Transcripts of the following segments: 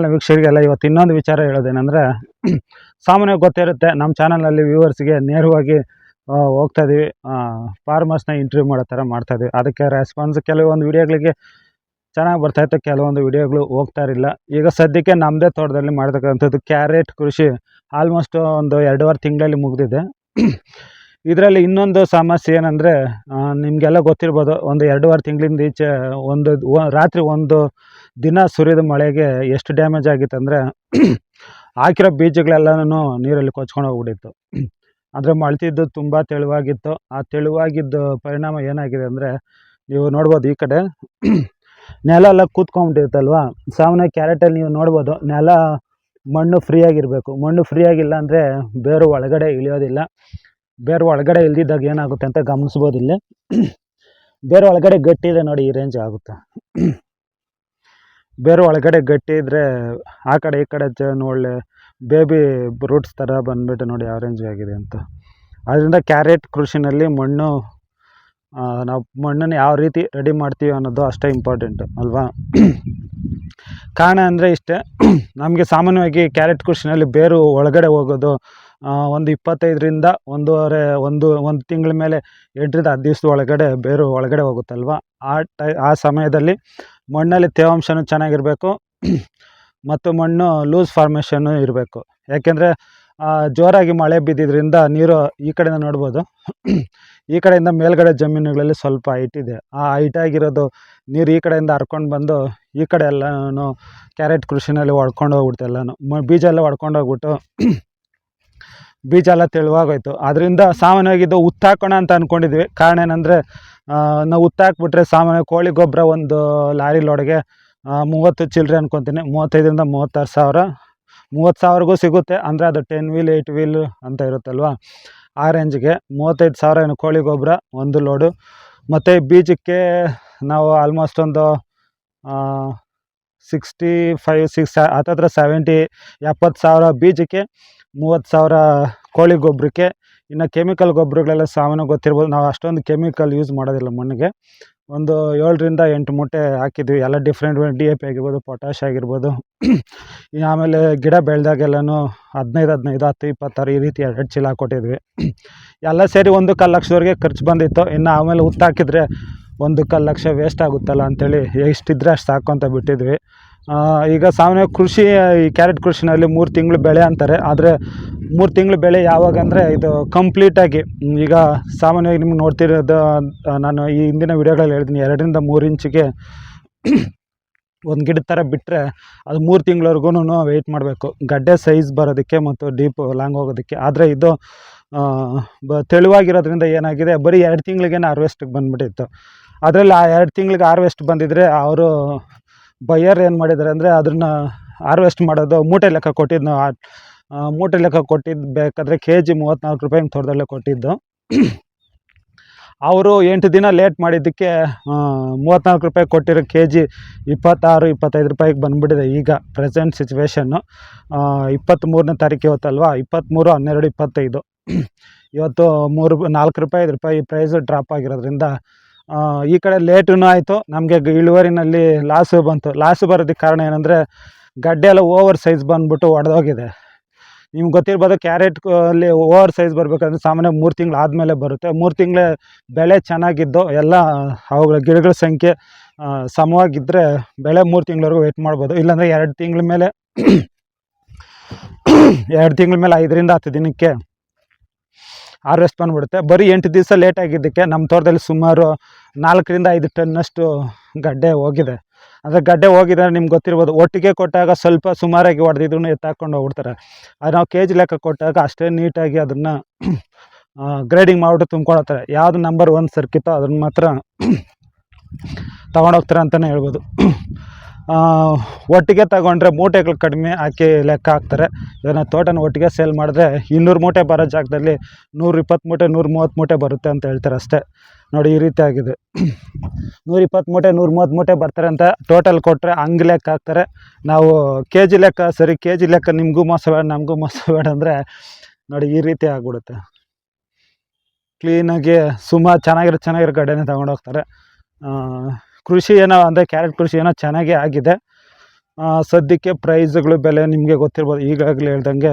ವೀಕ್ಷಕರಿಗೆಲ್ಲ ಇವತ್ತು ಇನ್ನೊಂದು ವಿಚಾರ ಹೇಳೋದೇನೆಂದರೆ, ಸಾಮಾನ್ಯವಾಗಿ ಗೊತ್ತಿರುತ್ತೆ ನಮ್ಮ ಚಾನಲಲ್ಲಿ ವ್ಯೂವರ್ಸ್ಗೆ ನೇರವಾಗಿ ಹೋಗ್ತಾ ಇದೀವಿ, ಫಾರ್ಮರ್ಸ್ನ ಇಂಟರ್ವ್ಯೂ ಮಾಡೋ ಥರ ಮಾಡ್ತಾ ಇದೀವಿ. ಅದಕ್ಕೆ ರೆಸ್ಪಾನ್ಸ್ ಕೆಲವೊಂದು ವಿಡಿಯೋಗಳಿಗೆ ಚೆನ್ನಾಗಿ ಬರ್ತಾಯಿತ್ತು, ಕೆಲವೊಂದು ವಿಡಿಯೋಗಳು ಹೋಗ್ತಾ ಇರಲಿಲ್ಲ. ಈಗ ಸದ್ಯಕ್ಕೆ ನಮ್ಮದೇ ತೋಟದಲ್ಲಿ ಮಾಡ್ತಕ್ಕಂಥದ್ದು ಕ್ಯಾರೆಟ್ ಕೃಷಿ ಆಲ್ಮೋಸ್ಟ್ ಒಂದು 2.5 ತಿಂಗಳಲ್ಲಿ ಮುಗಿದಿದೆ. ಇದರಲ್ಲಿ ಇನ್ನೊಂದು ಸಮಸ್ಯೆ ಏನಂದರೆ, ನಿಮಗೆಲ್ಲ ಗೊತ್ತಿರ್ಬೋದು, ಒಂದು 2.5 ತಿಂಗಳಿಂದ ಈಚೆ ರಾತ್ರಿ ಒಂದು ದಿನ ಸುರಿದ ಮಳೆಗೆ ಎಷ್ಟು ಡ್ಯಾಮೇಜ್ ಆಗಿತ್ತು ಅಂದರೆ, ಹಾಕಿರೋ ಬೀಜಗಳೆಲ್ಲನೂ ನೀರಲ್ಲಿ ಕೊಚ್ಕೊಂಡು ಹೋಗ್ಬಿಟ್ಟಿತ್ತು. ಆದರೆ ಮಳ್ತಿದ್ದು ತುಂಬ ತೆಳುವಾಗಿತ್ತು. ಆ ತೆಳುವಾಗಿದ್ದ ಪರಿಣಾಮ ಏನಾಗಿದೆ ಅಂದರೆ, ನೀವು ನೋಡ್ಬೋದು ಈ ಕಡೆ ನೆಲ ಎಲ್ಲ ಕೂತ್ಕೊಂಡ್ಬಿಟ್ಟಿರುತ್ತಲ್ವ. ಸಾಮಾನ್ಯ ಕ್ಯಾರೆಟಲ್ಲಿ ನೀವು ನೋಡ್ಬೋದು, ನೆಲ ಮಣ್ಣು ಫ್ರೀಯಾಗಿರಬೇಕು. ಮಣ್ಣು ಫ್ರೀಯಾಗಿಲ್ಲ ಅಂದರೆ ಬೇರು ಒಳಗಡೆ ಇಳಿಯೋದಿಲ್ಲ. ಬೇರು ಒಳಗಡೆ ಇಲ್ದಿದ್ದಾಗ ಏನಾಗುತ್ತೆ ಅಂತ ಗಮನಿಸ್ಬೋದು. ಇಲ್ಲಿ ಬೇರು ಒಳಗಡೆ ಗಟ್ಟಿ ಇದೆ ನೋಡಿ, ಈ ರೇಂಜ್ ಆಗುತ್ತೆ. ಬೇರು ಒಳಗಡೆ ಗಟ್ಟಿ ಇದ್ದರೆ ಆ ಕಡೆ ಈ ಕಡೆ ಒಳ್ಳೆ ಬೇಬಿ ರೂಟ್ಸ್ ಥರ ಬಂದುಬಿಟ್ಟು ನೋಡಿ ಯಾವ ರೇಂಜ್ ಆಗಿದೆ ಅಂತ. ಆದ್ದರಿಂದ ಕ್ಯಾರೆಟ್ ಕೃಷಿನಲ್ಲಿ ಮಣ್ಣು, ನಾವು ಮಣ್ಣನ್ನು ಯಾವ ರೀತಿ ರೆಡಿ ಮಾಡ್ತೀವಿ ಅನ್ನೋದು ಅಷ್ಟೇ ಇಂಪಾರ್ಟೆಂಟು ಅಲ್ವಾ. ಕಾರಣ ಅಂದರೆ ಇಷ್ಟೇ, ನಮಗೆ ಸಾಮಾನ್ಯವಾಗಿ ಕ್ಯಾರೆಟ್ ಕೃಷಿನಲ್ಲಿ ಬೇರು ಒಳಗಡೆ ಹೋಗೋದು ಒಂದು 25ರಿಂದ ಒಂದು ತಿಂಗಳ ಮೇಲೆ 8ರಿಂದ 10 ದಿವಸದ ಒಳಗಡೆ ಬೇರು ಒಳಗಡೆ ಹೋಗುತ್ತಲ್ವ. ಆ ಸಮಯದಲ್ಲಿ ಮಣ್ಣಲ್ಲಿ ತೇವಾಂಶನೂ ಚೆನ್ನಾಗಿರಬೇಕು ಮತ್ತು ಮಣ್ಣು ಲೂಸ್ ಫಾರ್ಮೇಷನ್ನು ಇರಬೇಕು. ಯಾಕೆಂದರೆ ಜೋರಾಗಿ ಮಳೆ ಬಿದ್ದಿದ್ದರಿಂದ ನೀರು ಈ ಕಡೆಯಿಂದ ನೋಡ್ಬೋದು, ಈ ಕಡೆಯಿಂದ ಮೇಲ್ಗಡೆ ಜಮೀನುಗಳಲ್ಲಿ ಸ್ವಲ್ಪ ಹೈಟ್ ಇದೆ. ಆ ಹೈಟ್ ಆಗಿರೋದು ನೀರು ಈ ಕಡೆಯಿಂದ ಹರ್ಕೊಂಡು ಬಂದು ಈ ಕಡೆ ಎಲ್ಲನೂ ಕ್ಯಾರೆಟ್ ಕೃಷಿನಲ್ಲಿ ಹೊಡ್ಕೊಂಡು ಹೋಗ್ಬಿಡ್ತು. ಎಲ್ಲನೂ ಬೀಜ ಎಲ್ಲ ಹೊಡ್ಕೊಂಡು ಹೋಗ್ಬಿಟ್ಟು ಬೀಜ ಎಲ್ಲ ತೆಳುವಾಗೋಯ್ತು. ಅದರಿಂದ ಸಾಮಾನ್ಯವಾಗಿ ಇದು ಉತ್ತಾಕೋಣ ಅಂತ ಅಂದ್ಕೊಂಡಿದ್ವಿ. ಕಾರಣ ಏನಂದರೆ, ನಾವು ಉತ್ತಾಕ್ಬಿಟ್ರೆ ಸಾಮಾನ್ಯ ಕೋಳಿ ಗೊಬ್ಬರ ಒಂದು ಲಾರಿ ಲೋಡ್ಗೆ 30 ಚಿಲ್ಲರೆ ಅನ್ಕೊತೀನಿ, 35ರಿಂದ 36 ಸಾವಿರ, 30 ಸಾವಿರಗೂ ಸಿಗುತ್ತೆ. ಅಂದರೆ ಅದು 10 ವೀಲ್ 8 ವೀಲ್ ಅಂತ ಇರುತ್ತಲ್ವ, ಆ ರೇಂಜ್ಗೆ 35 ಸಾವಿರ ಏನು ಕೋಳಿ ಗೊಬ್ಬರ ಒಂದು ಲೋಡು. ಮತ್ತು ಬೀಜಕ್ಕೆ ನಾವು ಆಲ್ಮೋಸ್ಟ್ ಒಂದು 65 ಹತ್ತತ್ರ 70 ಸಾವಿರ ಬೀಜಕ್ಕೆ, 30 ಸಾವಿರ ಕೋಳಿ ಗೊಬ್ಬರಕ್ಕೆ. ಇನ್ನು ಕೆಮಿಕಲ್ ಗೊಬ್ಬರಗಳೆಲ್ಲ ಸಾಮಾನ್ಯ ಗೊತ್ತಿರ್ಬೋದು, ನಾವು ಅಷ್ಟೊಂದು ಕೆಮಿಕಲ್ ಯೂಸ್ ಮಾಡೋದಿಲ್ಲ. ಮಣ್ಣಿಗೆ ಒಂದು 7ರಿಂದ 8 ಮೂಟೆ ಹಾಕಿದ್ವಿ, ಎಲ್ಲ ಡಿಫ್ರೆಂಟ್ DAP ಆಗಿರ್ಬೋದು, ಪೊಟ್ಯಾಶ್ ಆಗಿರ್ಬೋದು. ಆಮೇಲೆ ಗಿಡ ಬೆಳೆದಾಗೆಲ್ಲನೂ 15 10 26 ಈ ರೀತಿ 2 ಚೀಲ ಹಾಕ್ಕೊಟ್ಟಿದ್ವಿ. ಎಲ್ಲ ಸೇರಿ 1.25 ಲಕ್ಷದವರೆಗೆ ಖರ್ಚು ಬಂದಿತ್ತು. ಇನ್ನು ಆಮೇಲೆ ಉತ್ತಾಕಿದ್ರೆ 1.25 ಲಕ್ಷ ವೇಸ್ಟ್ ಆಗುತ್ತಲ್ಲ ಅಂಥೇಳಿ ಎಷ್ಟಿದ್ರೆ ಅಷ್ಟು ಸಾಕು ಅಂತ ಬಿಟ್ಟಿದ್ವಿ. ಈಗ ಸಾಮಾನ್ಯ ಕೃಷಿ, ಈ ಕ್ಯಾರೆಟ್ ಕೃಷಿನಲ್ಲಿ 3 ತಿಂಗಳು ಬೆಳೆ ಅಂತಾರೆ. ಆದರೆ 3 ತಿಂಗಳು ಬೆಳೆ ಯಾವಾಗ ಅಂದರೆ, ಇದು ಕಂಪ್ಲೀಟಾಗಿ ಈಗ ಸಾಮಾನ್ಯವಾಗಿ ನಿಮ್ಗೆ ನೋಡ್ತಿರೋದು, ನಾನು ಈ ಹಿಂದಿನ ವಿಡಿಯೋಗಳಲ್ಲಿ ಹೇಳಿದ್ದೀನಿ, 2ರಿಂದ 3 ಇಂಚಿಗೆ ಒಂದು ಗಿಡದ ಥರ ಬಿಟ್ಟರೆ ಅದು 3 ತಿಂಗಳವರೆಗೂ ವೆಯ್ಟ್ ಮಾಡಬೇಕು, ಗಡ್ಡೆ ಸೈಜ್ ಬರೋದಕ್ಕೆ ಮತ್ತು ಡೀಪ್ ಲಾಂಗ್ ಹೋಗೋದಕ್ಕೆ. ಆದರೆ ಇದು ತೆಳುವಾಗಿರೋದ್ರಿಂದ ಏನಾಗಿದೆ, ಬರೀ 2 ತಿಂಗಳಿಗೇ ಹಾರ್ವೆಸ್ಟಿಗೆ ಬಂದುಬಿಟ್ಟಿತ್ತು. ಅದರಲ್ಲಿ ಆ 2 ತಿಂಗಳಿಗೆ ಹಾರ್ವೆಸ್ಟ್ ಬಂದಿದ್ದರೆ, ಅವರು ಬಯ್ಯರ್ ಏನು ಮಾಡಿದ್ದಾರೆ ಅಂದರೆ, ಅದನ್ನು ಹಾರ್ವೆಸ್ಟ್ ಮಾಡೋದು ಮೂಟೆ ಲೆಕ್ಕ ಕೊಟ್ಟಿದ್ದು. ಮೂಟೆ ಲೆಕ್ಕ ಕೊಟ್ಟಿದ್ದು ಬೇಕಾದರೆ ಕೆಜಿ 34 ರೂಪಾಯಿ ತೋಟದಲ್ಲೇ ಕೊಟ್ಟಿದ್ದು. ಅವರು 8 ದಿನ ಲೇಟ್ ಮಾಡಿದ್ದಕ್ಕೆ 34 ರೂಪಾಯಿ ಕೊಟ್ಟಿರೋ ಕೆಜಿ 26-25 ರೂಪಾಯಿಗೆ ಬಂದುಬಿಟ್ಟಿದೆ ಈಗ ಪ್ರೆಸೆಂಟ್ ಸಿಚುವೇಷನ್ನು. 23ನೇ ತಾರೀಕು ಇವತ್ತಲ್ವ, 23/12/25. ಇವತ್ತು 4 ರೂಪಾಯಿ 5 ರೂಪಾಯಿ ಪ್ರೈಸು ಡ್ರಾಪ್ ಆಗಿರೋದ್ರಿಂದ ಈ ಕಡೆ ಲೇಟೂ ಆಯಿತು, ನಮಗೆ ಇಳುವರಿನಲ್ಲಿ ಲಾಸು ಬಂತು. ಲಾಸು ಬರೋದಕ್ಕೆ ಕಾರಣ ಏನಂದರೆ, ಗಡ್ಡೆ ಎಲ್ಲ ಓವರ್ ಸೈಜ್ ಬಂದುಬಿಟ್ಟು ಒಡೆದೋಗಿದೆ. ನಿಮ್ಗೆ ಗೊತ್ತಿರ್ಬೋದು, ಕ್ಯಾರೆಟ್ ಅಲ್ಲಿ ಓವರ್ ಸೈಜ್ ಬರಬೇಕಂದ್ರೆ ಸಾಮಾನ್ಯ 3 ತಿಂಗಳು ಆದಮೇಲೆ ಬರುತ್ತೆ. 3 ತಿಂಗಳೇ ಬೆಳೆ ಚೆನ್ನಾಗಿದ್ದು, ಎಲ್ಲ ಅವುಗಳ ಗಿಡಗಳ ಸಂಖ್ಯೆ ಸಮವಾಗಿದ್ದರೆ ಬೆಳೆ 3 ತಿಂಗಳವರೆಗೂ ವೆಯ್ಟ್ ಮಾಡ್ಬೋದು. ಇಲ್ಲಾಂದರೆ 2 ತಿಂಗಳ ಮೇಲೆ 5ರಿಂದ 10 ದಿನಕ್ಕೆ ಹಾರ್ವೆಸ್ಟ್ ಬಂದುಬಿಡುತ್ತೆ. ಬರೀ 8 ದಿವಸ ಲೇಟ್ ಆಗಿದ್ದಕ್ಕೆ ನಮ್ಮ ತೋಟದಲ್ಲಿ ಸುಮಾರು 4ರಿಂದ 5 ಟನ್ನಷ್ಟು ಗಡ್ಡೆ ಹೋಗಿದೆ. ಅಂದರೆ ಗಡ್ಡೆ ಹೋಗಿದೆ ನಿಮ್ಗೆ ಗೊತ್ತಿರ್ಬೋದು, ಒಟ್ಟಿಗೆ ಕೊಟ್ಟಾಗ ಸ್ವಲ್ಪ ಸುಮಾರಾಗಿ ಹೊಡೆದಿದ್ರು ಎತ್ತಾಕೊಂಡು ಹೋಗ್ಬಿಡ್ತಾರೆ. ಅದು ನಾವು ಕೆಜಿ ಲೆಕ್ಕ ಕೊಟ್ಟಾಗ ಅಷ್ಟೇ ನೀಟಾಗಿ ಅದನ್ನು ಗ್ರೇಡಿಂಗ್ ಮಾಡಿಬಿಟ್ಟು ತುಂಬ್ಕೊಳತ್ತಾರೆ. ಯಾವುದು ನಂಬರ್ 1 ಸರ್ಕಿತ್ತೋ ಅದನ್ನು ಮಾತ್ರ ತೊಗೊಂಡೋಗ್ತಾರೆ ಅಂತಲೇ ಹೇಳ್ಬೋದು. ಒಟ್ಟಿಗೆ ತಗೊಂಡ್ರೆ ಮೂಟೆಗಳು ಕಡಿಮೆ ಹಾಕಿ ಲೆಕ್ಕ ಹಾಕ್ತಾರೆ. ಇದನ್ನು ತೋಟನ ಒಟ್ಟಿಗೆ ಸೇಲ್ ಮಾಡಿದ್ರೆ 200 ಮೂಟೆ ಬರೋ ಜಾಗದಲ್ಲಿ 120 ಮೂಟೆ 130 ಮೂಟೆ ಬರುತ್ತೆ ಅಂತ ಹೇಳ್ತಾರೆ ಅಷ್ಟೇ. ನೋಡಿ ಈ ರೀತಿ ಆಗಿದೆ, 120 ಮೂಟೆ 130 ಮೂಟೆ ಬರ್ತಾರೆ ಅಂತ ಟೋಟಲ್ ಕೊಟ್ಟರೆ ಹಂಗೆ ಲೆಕ್ಕ ಹಾಕ್ತಾರೆ. ನಾವು ಕೆಜಿ ಲೆಕ್ಕ, ಸರಿ ಕೆಜಿ ಲೆಕ್ಕ ನಿಮಗೂ ಮೋಸ ಬೇಡ ನಮಗೂ ಮೋಸ ಬೇಡ ಅಂದರೆ ನೋಡಿ ಈ ರೀತಿ ಆಗ್ಬಿಡುತ್ತೆ. ಕ್ಲೀನಾಗಿ ಚೆನ್ನಾಗಿರೋ ಗಡ್ಡೆನೇ ತೊಗೊಂಡೋಗ್ತಾರೆ. ಕೃಷಿ ಏನೋ ಅಂದರೆ ಕ್ಯಾರೆಟ್ ಕೃಷಿ ಏನೋ ಚೆನ್ನಾಗೇ ಆಗಿದೆ. ಸದ್ಯಕ್ಕೆ ಪ್ರೈಸ್ಗಳು ಬೆಲೆ ನಿಮಗೆ ಗೊತ್ತಿರ್ಬೋದು, ಈಗಾಗಲೇ ಹೇಳ್ದಂಗೆ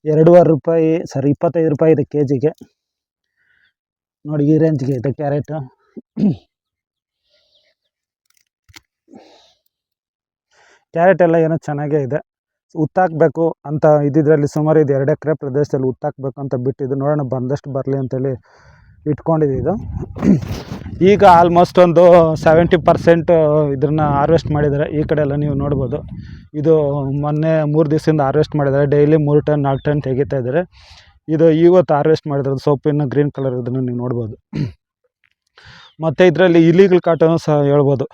2.5 ರೂಪಾಯಿ, ಸಾರಿ 25 ರೂಪಾಯಿ ಇದೆ ಕೆ ಜಿಗೆ. ನೋಡಿ ಈ ರೇಂಜ್ಗೆ ಇದೆ ಕ್ಯಾರೆಟು. ಕ್ಯಾರೆಟ್ ಎಲ್ಲ ಏನೋ ಚೆನ್ನಾಗೇ ಇದೆ. ಉತ್ತಾಕಬೇಕು ಅಂತ ಇದ್ದಿದ್ರಲ್ಲಿ ಸುಮಾರು ಇದು 2 ಎಕರೆ ಪ್ರದೇಶದಲ್ಲಿ ಉತ್ತಾಕಬೇಕು ಅಂತ ಬಿಟ್ಟಿದ್ದು, ನೋಡೋಣ ಬಂದಷ್ಟು ಬರಲಿ ಅಂತೇಳಿ ಇಟ್ಕೊಂಡಿದ್ದು. ಈಗ ಆಲ್ಮೋಸ್ಟ್ ಒಂದು 70% ಇದನ್ನು ಹಾರ್ವೆಸ್ಟ್ ಮಾಡಿದ್ದಾರೆ. ಈ ಕಡೆ ಎಲ್ಲ ನೀವು ನೋಡ್ಬೋದು, ಇದು ಮೊನ್ನೆ 3 ದಿವಸದಿಂದ ಹಾರ್ವೆಸ್ಟ್ ಮಾಡಿದ್ದಾರೆ. ಡೈಲಿ 3 ಟನ್ 4 ಟನ್ ತೆಗಿತಾ ಇದ್ದಾರೆ. ಇದು ಇವತ್ತು ಹಾರ್ವೆಸ್ಟ್ ಮಾಡಿದ್ರದ್ದು ಸೊಪ್ಪಿನ ಗ್ರೀನ್ ಕಲರ್ ಇದನ್ನು ನೀವು ನೋಡ್ಬೋದು. ಮತ್ತು ಇದರಲ್ಲಿ ಇಲಿಗಳ ಕಾಟನೂ ಸಹ ಹೇಳ್ಬೋದು.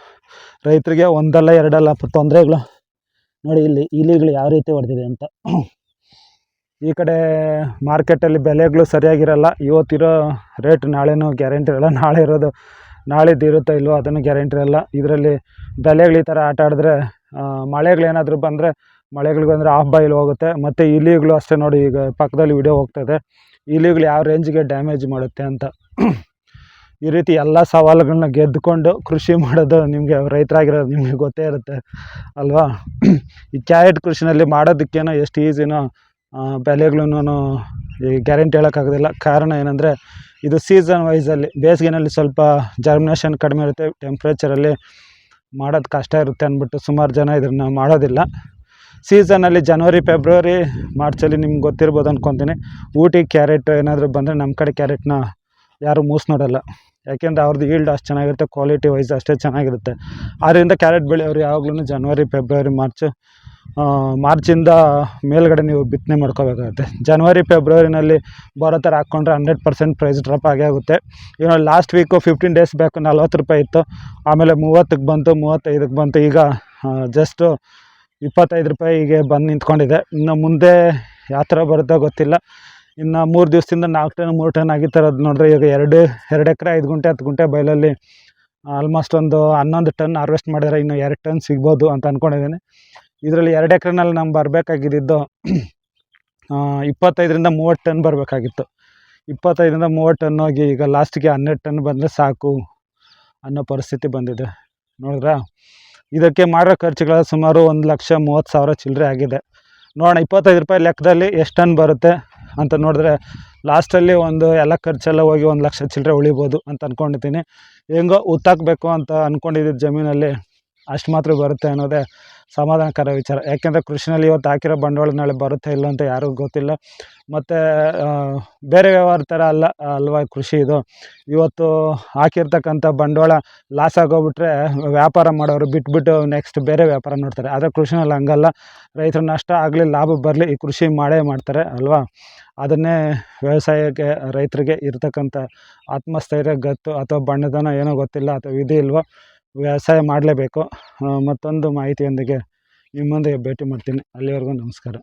ರೈತರಿಗೆ ಒಂದಲ್ಲ ಎರಡಲ್ಲ ತೊಂದರೆಗಳು ನೋಡಿ, ಇಲ್ಲಿ ಇಲಿಗಳು ಯಾವ ರೀತಿ ಹೊಡೆದಿದೆ ಅಂತ. ಈ ಕಡೆ ಮಾರ್ಕೆಟಲ್ಲಿ ಬೆಲೆಗಳು ಸರಿಯಾಗಿರಲ್ಲ. ಇವತ್ತಿರೋ ರೇಟ್ ನಾಳೆನೂ ಗ್ಯಾರಂಟಿ ಇರಲ್ಲ, ನಾಳೆದು ಇರುತ್ತೋ ಇಲ್ವೋ ಅದನ್ನು ಗ್ಯಾರಂಟಿ ಇರಲ್ಲ. ಇದರಲ್ಲಿ ಬೆಲೆಗಳು ಈ ಥರ ಆಟ ಆಡಿದ್ರೆ ಮಳೆಗಳೇನಾದರೂ ಬಂದರೆ ಮಳೆಗಳಿಗಂದರೆ ಆಫ್ ಬಾಯ್ಲ್ ಹೋಗುತ್ತೆ. ಮತ್ತು ಇಲಿಗಳು ಅಷ್ಟೇ ನೋಡಿ, ಈಗ ಪಕ್ಕದಲ್ಲಿ ವಿಡಿಯೋ ಹೋಗ್ತಾಯಿದೆ, ಇಲಿಗಳು ಯಾವ ರೇಂಜಿಗೆ ಡ್ಯಾಮೇಜ್ ಮಾಡುತ್ತೆ ಅಂತ. ಈ ರೀತಿ ಎಲ್ಲ ಸವಾಲುಗಳನ್ನ ಗೆದ್ದುಕೊಂಡು ಕೃಷಿ ಮಾಡೋದು ನಿಮಗೆ ರೈತರಾಗಿರೋದು ನಿಮಗೆ ಗೊತ್ತೇ ಇರುತ್ತೆ ಅಲ್ವಾ. ಈ ಕ್ಯಾರೆಟ್ ಕೃಷಿನಲ್ಲಿ ಮಾಡೋದಕ್ಕೇನೋ ಎಷ್ಟು ಈಸಿನೋ ಬೆಲೆಗಳೂ ಈ ಗ್ಯಾರಂಟಿ ಹೇಳೋಕ್ಕಾಗೋದಿಲ್ಲ. ಕಾರಣ ಏನಂದರೆ ಇದು ಸೀಸನ್ ವೈಸಲ್ಲಿ, ಬೇಸಿಗೆನಲ್ಲಿ ಸ್ವಲ್ಪ ಜರ್ಮಿನೇಷನ್ ಕಡಿಮೆ ಇರುತ್ತೆ, ಟೆಂಪ್ರೇಚರಲ್ಲಿ ಮಾಡೋದು ಕಷ್ಟ ಇರುತ್ತೆ ಅಂದ್ಬಿಟ್ಟು ಸುಮಾರು ಜನ ಇದನ್ನು ಮಾಡೋದಿಲ್ಲ. ಸೀಸನಲ್ಲಿ ಜನವರಿ ಫೆಬ್ರವರಿ ಮಾರ್ಚಲ್ಲಿ ನಿಮ್ಗೆ ಗೊತ್ತಿರ್ಬೋದು ಅಂದ್ಕೊತೀನಿ. ಊಟಿ ಕ್ಯಾರೆಟ್ ಏನಾದರೂ ಬಂದರೆ ನಮ್ಮ ಕಡೆ ಕ್ಯಾರೆಟ್ನ ಯಾರೂ ಮೂಸ್ ನೋಡೋಲ್ಲ, ಯಾಕೆಂದರೆ ಅವ್ರದ್ದು ಈಲ್ಡ್ ಅಷ್ಟು ಚೆನ್ನಾಗಿರುತ್ತೆ, ಕ್ವಾಲಿಟಿ ವೈಸ್ ಅಷ್ಟೇ ಚೆನ್ನಾಗಿರುತ್ತೆ. ಆದ್ದರಿಂದ ಕ್ಯಾರೆಟ್ ಬೆಳೆಯೋರು ಯಾವಾಗಲೂ ಜನವರಿ ಫೆಬ್ರವರಿ ಮಾರ್ಚಿಂದ ಮೇಲ್ಗಡೆ ನೀವು ಬಿತ್ತನೆ ಮಾಡ್ಕೋಬೇಕಾಗುತ್ತೆ. ಜನವರಿ ಫೆಬ್ರವರಿನಲ್ಲಿ ಬರೋ ಥರ ಹಾಕ್ಕೊಂಡ್ರೆ 100% ಪ್ರೈಸ್ ಡ್ರಾಪ್ ಆಗೇ ಆಗುತ್ತೆ. ಏನೋ ಲಾಸ್ಟ್ ವೀಕು 15 ಡೇಸ್ ಬ್ಯಾಕ್ 40 ರೂಪಾಯಿ ಇತ್ತು, ಆಮೇಲೆ 30ಕ್ಕೆ ಬಂತು, 35ಕ್ಕೆ ಬಂತು, ಈಗ ಜಸ್ಟು 25 ರೂಪಾಯಿಗೆ ಬಂದು ನಿಂತ್ಕೊಂಡಿದೆ. ಇನ್ನು ಮುಂದೆ ಯಾವ ಥರ ಬರುತ್ತೋ ಗೊತ್ತಿಲ್ಲ. ಇನ್ನು 3 ದಿವಸದಿಂದ 4 ಟನ್ 3 ಟನ್ ಆಗಿತ್ತರೋದು ನೋಡಿದ್ರೆ, ಈಗ 2 ಎಕರೆ 5 ಗುಂಟೆ 10 ಗುಂಟೆ ಬಯಲಲ್ಲಿ ಆಲ್ಮೋಸ್ಟ್ ಒಂದು 11 ಟನ್ ಹಾರ್ವೆಸ್ಟ್ ಮಾಡಿದರೆ ಇನ್ನು 2 ಟನ್ ಸಿಗ್ಬೋದು ಅಂತ ಅಂದ್ಕೊಂಡಿದ್ದೀನಿ. ಇದರಲ್ಲಿ 2 ಎಕರೆನಲ್ಲಿ ನಮ್ಗೆ ಬರಬೇಕಾಗಿದ್ದು 25ರಿಂದ 30 ಟನ್ ಬರಬೇಕಾಗಿತ್ತು. 25ರಿಂದ 30 ಟನ್ ಹೋಗಿ ಈಗ ಲಾಸ್ಟಿಗೆ 12 ಟನ್ ಬಂದರೆ ಸಾಕು ಅನ್ನೋ ಪರಿಸ್ಥಿತಿ ಬಂದಿದೆ. ನೋಡಿದ್ರಾ, ಇದಕ್ಕೆ ಮಾಡೋ ಖರ್ಚುಗಳ ಸುಮಾರು 1,30,000 ಚಿಲ್ಲರೆ ಆಗಿದೆ. ನೋಡೋಣ 25 ರೂಪಾಯಿ ಲೆಕ್ಕದಲ್ಲಿ ಎಷ್ಟು ಟನ್ ಬರುತ್ತೆ ಅಂತ ನೋಡಿದ್ರೆ ಲಾಸ್ಟಲ್ಲಿ ಒಂದು ಎಲ್ಲ ಖರ್ಚೆಲ್ಲ ಹೋಗಿ 1 ಲಕ್ಷ ಚಿಲ್ಲರೆ ಉಳಿಬೋದು ಅಂತ ಅಂದ್ಕೊಂಡಿದ್ದೀನಿ. ಹೆಂಗೋ ಉತ್ತಾಕಬೇಕು ಅಂತ ಅಂದ್ಕೊಂಡಿದ್ದು ಜಮೀನಲ್ಲಿ ಅಷ್ಟು ಮಾತ್ರ ಬರುತ್ತೆ ಅನ್ನೋದೇ ಸಮಾಧಾನಕರ ವಿಚಾರ. ಯಾಕೆಂದರೆ ಕೃಷಿನಲ್ಲಿ ಇವತ್ತು ಹಾಕಿರೋ ಬಂಡವಾಳ ನಾಳೆ ಬರುತ್ತೆ ಇಲ್ಲ ಅಂತ ಯಾರಿಗೂ ಗೊತ್ತಿಲ್ಲ. ಮತ್ತು ಬೇರೆ ವ್ಯವಹಾರ ಥರ ಅಲ್ವಾ ಕೃಷಿ ಇದು. ಇವತ್ತು ಹಾಕಿರ್ತಕ್ಕಂಥ ಬಂಡವಾಳ ಲಾಸ್ ಆಗೋಗ್ಬಿಟ್ರೆ ವ್ಯಾಪಾರ ಮಾಡೋರು ಬಿಟ್ಬಿಟ್ಟು ನೆಕ್ಸ್ಟ್ ಬೇರೆ ವ್ಯಾಪಾರ ನೋಡ್ತಾರೆ. ಆದರೆ ಕೃಷಿನಲ್ಲಿ ಹಂಗಲ್ಲ, ರೈತರು ನಷ್ಟ ಆಗಲಿ ಲಾಭ ಬರಲಿ ಈ ಕೃಷಿ ಮಾಡೇ ಮಾಡ್ತಾರೆ ಅಲ್ವಾ. ಅದನ್ನೇ ವ್ಯವಸಾಯಕ್ಕೆ ರೈತರಿಗೆ ಇರ್ತಕ್ಕಂಥ ಆತ್ಮಸ್ಥೈರ್ಯ, ಗತ್ತು ಅಥವಾ ಬಣ್ಣದನ ಏನೋ ಗೊತ್ತಿಲ್ಲ ಅಥವಾ ವಿಧಿ ಇಲ್ವೋ, ವ್ಯವಸಾಯ ಮಾಡಲೇಬೇಕು. ಮತ್ತೊಂದು ಮಾಹಿತಿಯೊಂದಿಗೆ ನಿಮ್ಮೊಂದಿಗೆ ಭೇಟಿ ಮಾಡ್ತೀನಿ. ಅಲ್ಲಿವರೆಗೂ ನಮಸ್ಕಾರ.